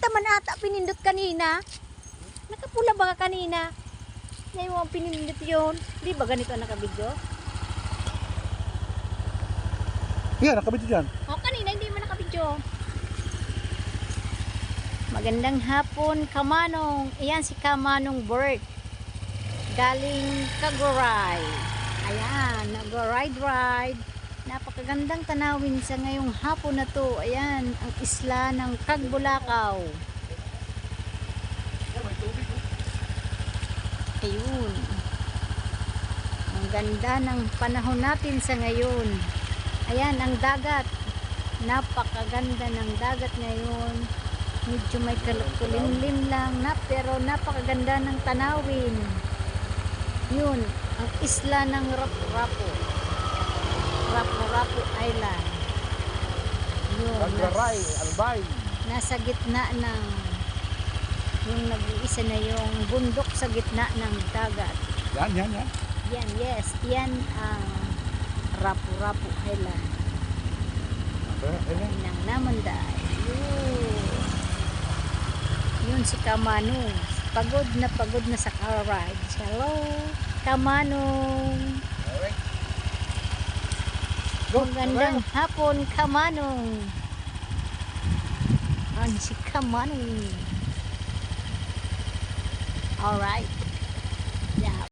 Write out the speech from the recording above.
man ata pinindot kanina. Nakapula ba ka kanina? Ngayon ang pinindot yun. Di ba ganito ang nakabidyo? Yan, nakabit dyan. O kanina hindi man nakabidyo. Magandang hapon, Kamanong. Ayan si Kamanong Bert. Galing Kagoray. Ayan, nag-ride. Napakagandang tanawin sa ngayong hapon na to. Ayan, ang isla ng Cagbulakaw. Ayun. Ang ganda ng panahon natin sa ngayon. Ayan, ang dagat. Napakaganda ng dagat ngayon. Medyo may kulimlim lang na, pero napakaganda ng tanawin. Yun, ang isla ng Rapu-Rapu. Rapu-Rapu Island. Yun, Albay. nasa gitna ng yung nag-iisa na yung bundok sa gitna ng dagat. Yan. Yan, yes. Yan ang Rapu-Rapu Island. Nang namanday. Yun si Kamanong. Pagod na sa car ride. Hello, Kamanong. Magandang hapon, Kamanong. Ang si Kamanong. Alright. Yeah.